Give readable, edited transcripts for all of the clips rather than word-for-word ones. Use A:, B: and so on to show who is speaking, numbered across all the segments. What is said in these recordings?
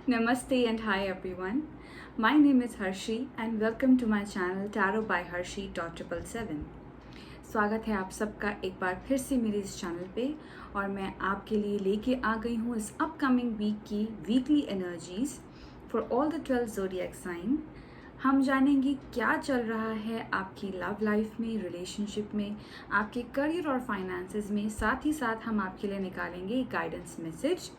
A: Namaste and hi everyone. My name is Harshi and welcome to my channel Tarot by Harshi.777. स्वागत है आप सबका एक बार फिर से मेरे इस चैनल पे और मैं आपके लिए लेके आ गई हूँ इस अपकमिंग वीक की weekly energies for all the 12 zodiac sign. हम जानेंगे क्या चल रहा है आपकी लव लाइफ में, रिलेशनशिप में, आपके करियर और फाइनेंसेस में। साथ ही साथ हम आपके लिए निकालेंगे एक गाइडेंस मैसेज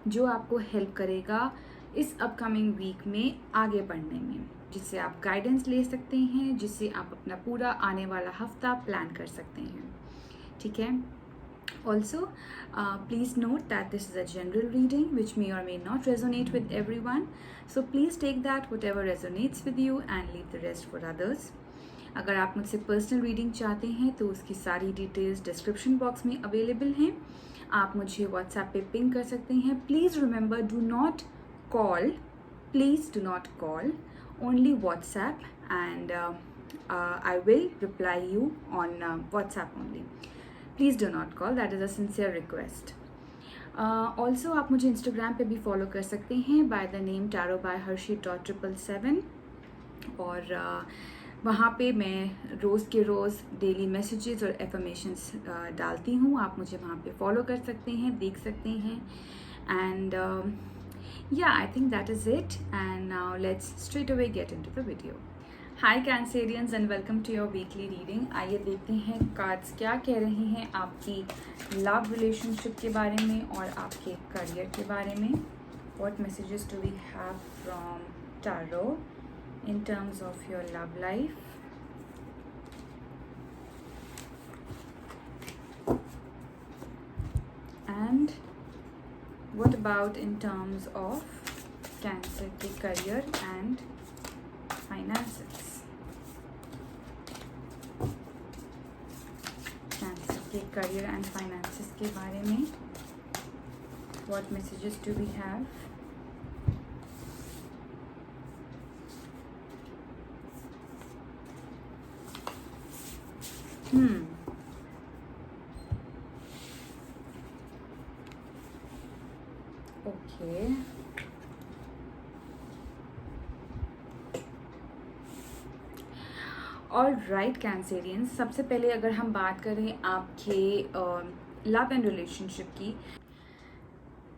A: जो आपको हेल्प करेगा इस अपकमिंग वीक में आगे बढ़ने में, जिससे आप गाइडेंस ले सकते हैं, जिससे आप अपना पूरा आने वाला हफ्ता प्लान कर सकते हैं। ठीक है। Also, please note that this is a general reading which may or may not resonate with everyone. So please take that whatever resonates with you and leave the rest for others. अगर आप मुझसे personal reading चाहते हैं तो उसकी सारी details description box में available हैं। आप मुझे व्हाट्सएप पे पिंग कर सकते हैं। Please remember, do not call, please do not call, only WhatsApp and I will reply you on WhatsApp only. Please do not call, that is a sincere request. Also आप मुझे Instagram पे भी follow कर सकते हैं by the name Tarot by Harshi.777 और वहाँ पे मैं रोज़ के रोज़ डेली मैसेजेस और एफर्मेशंस डालती हूँ। आप मुझे वहाँ पे फॉलो कर सकते हैं, देख सकते हैं and yeah, I think that is it, and now let's straight away get into the video. Hi Cancerians and welcome to your weekly reading. आइए देखते हैं कार्ड्स क्या कह रही हैं आपकी लव रिलेशनशिप के बारे में और आपके करियर के बारे में. What messages do we have from Tarot in terms of your love life? And what about in terms of Cancer के करियर एंड फाइनेंसेस? कैंसर के करियर एंड फाइनेंसेस के बारे में what messages do we have? Okay, all right Cancerians, सबसे पहले अगर हम बात करें आपके लव एंड रिलेशनशिप की,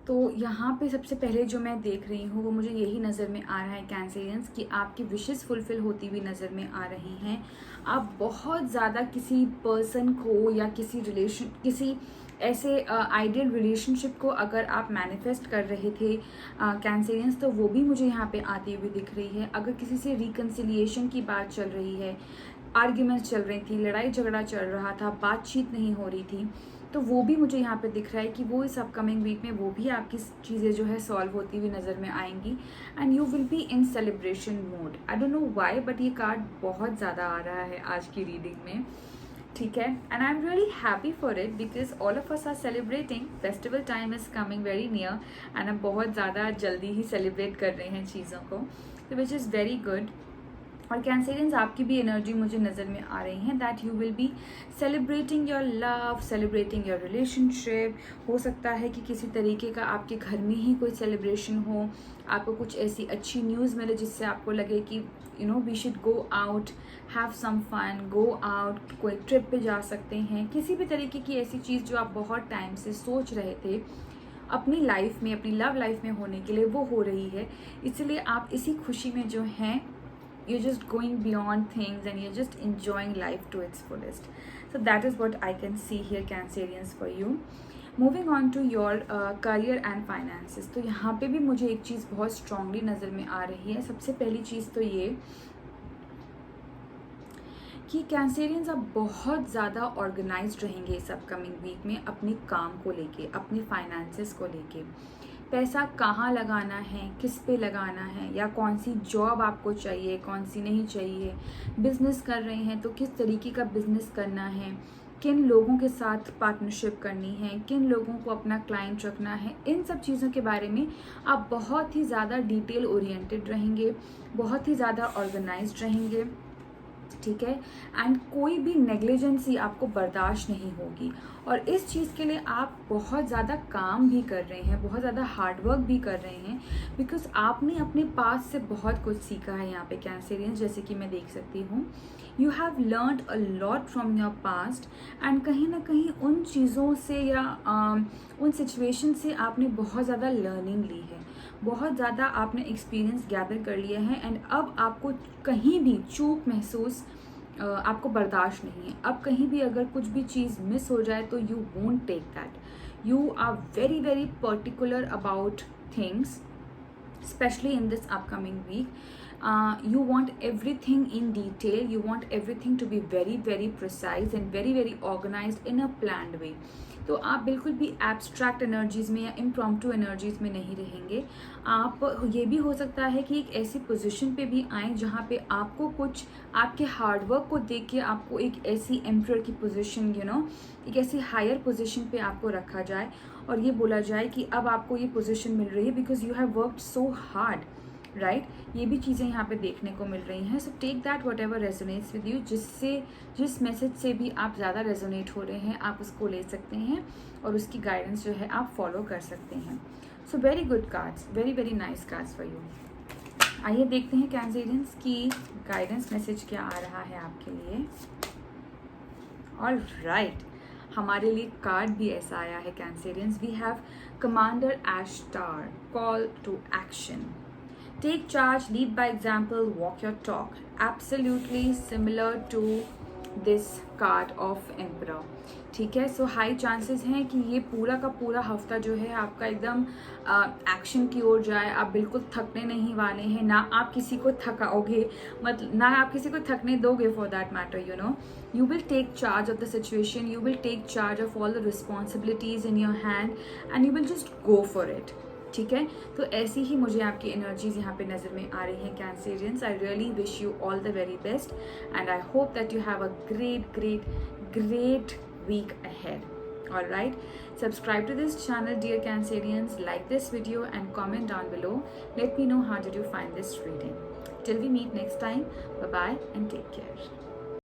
A: तो यहाँ पे सबसे पहले जो मैं देख रही हूँ वो मुझे यही नज़र में आ रहा है कैंसेरियंस कि आपकी विशेस फुलफिल होती हुई नज़र में आ रही हैं। आप बहुत ज़्यादा किसी पर्सन को या किसी ऐसे आइडियल रिलेशनशिप को अगर आप मैनिफेस्ट कर रहे थे कैंसेरियंस, तो वो भी मुझे यहाँ पे आती हुई दिख रही है। अगर किसी से रिकन्सिलिएशन की बात चल रही है, आर्ग्यूमेंट्स चल रही थी, लड़ाई झगड़ा चल रहा था, बातचीत नहीं हो रही थी, तो वो भी मुझे यहाँ पे दिख रहा है कि वो इस अपकमिंग वीक में वो भी आपकी चीज़ें जो है सॉल्व होती हुई नज़र में आएंगी and you will be in celebration mode. I don't know why but ये कार्ड बहुत ज़्यादा आ रहा है आज की रीडिंग में। ठीक है, and I am really happy for it because all of us are celebrating, festival time is coming very near and हम बहुत ज़्यादा जल्दी ही सेलिब्रेट कर रहे हैं चीज़ों को, तो विच इज़ वेरी गुड। और कैंसेरियंस, आपकी भी एनर्जी मुझे नज़र में आ रही है that you will be celebrating your love, celebrating your relationship. हो सकता है कि किसी तरीके का आपके घर में ही कोई सेलिब्रेशन हो, आपको कुछ ऐसी अच्छी न्यूज़ मिले जिससे आपको लगे कि we should go out, have some fun, go out, कोई ट्रिप पे जा सकते हैं। किसी भी तरीके की ऐसी चीज़ जो आप बहुत टाइम से सोच रहे थे अपनी लाइफ में, अपनी लव लाइफ में होने के लिए, वो हो रही है। इसलिए आप इसी खुशी में जो हैं, you're just going beyond things and you're just enjoying life to its fullest. So that is what I can see here Cancerians for you. Moving on to your career and finances, तो यहाँ पे भी मुझे एक चीज़ बहुत strongly नज़र में आ रही है। सबसे पहली चीज़ तो ये कि कैंसेरियंस आप बहुत ज़्यादा ऑर्गेनाइज्ड रहेंगे इस अपकमिंग वीक में अपने काम को लेके, अपने फाइनेंसेस को लेके। पैसा कहाँ लगाना है, किस पे लगाना है, या कौन सी जॉब आपको चाहिए, कौन सी नहीं चाहिए, बिज़नेस कर रहे हैं तो किस तरीके का बिज़नेस करना है, किन लोगों के साथ पार्टनरशिप करनी है, किन लोगों को अपना क्लाइंट रखना है, इन सब चीज़ों के बारे में आप बहुत ही ज़्यादा डिटेल ओरिएंटेड रहेंगे, बहुत ही ज़्यादा ऑर्गेनाइज्ड रहेंगे। ठीक है, एंड कोई भी नेग्लिजेंसी आपको बर्दाश्त नहीं होगी। और इस चीज़ के लिए आप बहुत ज़्यादा काम भी कर रहे हैं, बहुत ज़्यादा हार्ड वर्क भी कर रहे हैं, बिकॉज आपने अपने पास से बहुत कुछ सीखा है यहाँ पे कैंसेरियंस, जैसे कि मैं देख सकती हूँ you have learned a lot from your past, and कहीं ना कहीं उन चीज़ों से या उन सिचुएशन से आपने बहुत ज़्यादा लर्निंग ली है, बहुत ज़्यादा आपने एक्सपीरियंस गैदर कर लिया है, एंड अब आपको कहीं भी चूक महसूस आपको बर्दाश्त नहीं है। अब कहीं भी अगर कुछ भी चीज़ मिस हो जाए तो you won't take that, you are very very particular about things, especially in this upcoming week. You want everything in detail, you want everything to be very very precise and very very organized in a planned way. तो आप बिल्कुल भी abstract energies में या impromptu energies में नहीं रहेंगे। आप ये भी हो सकता है कि एक ऐसी पोजीशन पे भी आएँ जहाँ पे आपको कुछ आपके हार्डवर्क को देख के आपको एक ऐसी एम्परर की पोजीशन एक ऐसी हायर पोजीशन पे आपको रखा जाए और ये बोला जाए कि अब आपको ये पोजीशन मिल रही है because you have worked so hard, right. ये भी चीज़ें यहाँ पे देखने को मिल रही हैं। So take that whatever resonates with you, जिस मैसेज से भी आप ज़्यादा रेजोनेट हो रहे हैं आप उसको ले सकते हैं और उसकी गाइडेंस जो है आप फॉलो कर सकते हैं। So very good cards, very very nice cards for you. आइए देखते हैं कैंसेरियंस की गाइडेंस मैसेज क्या आ रहा है आपके लिए। ऑलराइट, हमारे लिए कार्ड भी ऐसा आया है Cancerians. We have commander ash star, call to action, take charge, lead by example, walk your talk. Absolutely similar to this card of emperor, ठीक है। सो हाई चांसेस हैं कि ये पूरा का पूरा हफ्ता जो है आपका एकदम एक्शन की ओर जाए। आप बिल्कुल थकने नहीं वाले हैं, ना आप किसी को थकाओगे, मतलब ना आप किसी को थकने दोगे for that matter. You will take charge of the situation, you will take charge of all the responsibilities in your hand and you will just go for it, ठीक है। तो ऐसी ही मुझे आपकी एनर्जीज यहाँ पे नज़र में आ रही हैं Cancerians. I really wish you all the very best and I hope that you have a great great great week ahead. All right, subscribe to this channel dear Cancerians, like this video and comment down below. Let me know how did you find this reading. Till we meet next time, bye bye and take care.